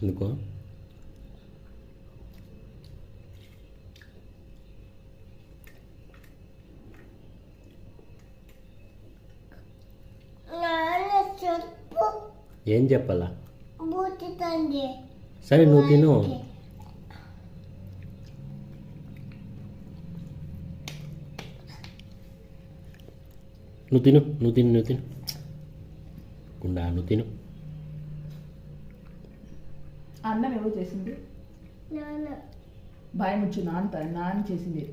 ఎందుకో ఏం చెప్పాలా సరే నువ్వు తిను. నువ్వు తిను నువ్వు తిను నువ్వు తిను గుండా నువ్వు తిను. అన్నం ఎవరు చేసింది? బాయ్ ముచ్చు నాన్న చేసింది.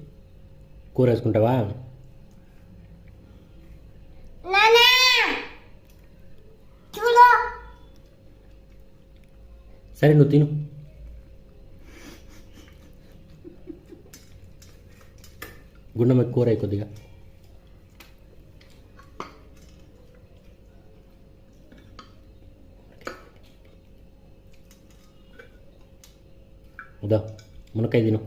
కూర వేసుకుంటావా? సరే నువ్వు తిను. గుండమ్మ కూర అయి కొద్దిగా. ఉదా మునక్కాయ తిను.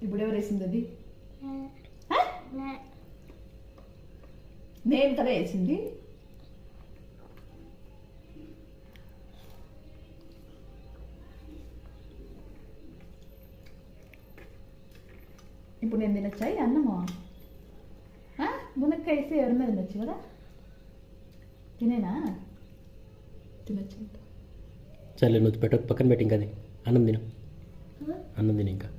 ఇప్పుడు ఎవరు వేసింది అది? నేను కదా వేసింది. ఇప్పుడు నేను తినొచ్చా ఈ అన్నమా? మునక్కాయ వేస్తే ఎవరి మీద తినొచ్చు కదా? తినేనా? తినొచ్చు. సరే నువ్వు పక్కన పెట్టి ఇంకా అది అన్నం తిను. అన్నం తిను ఇంకా.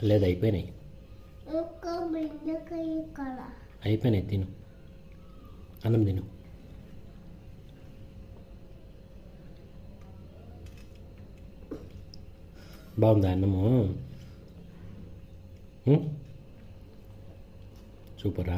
లేదు అయిపోయినాయి. అయిపోయినాయి తిను. అన్నం తిను. బాగుందా అన్నము? సూపరా.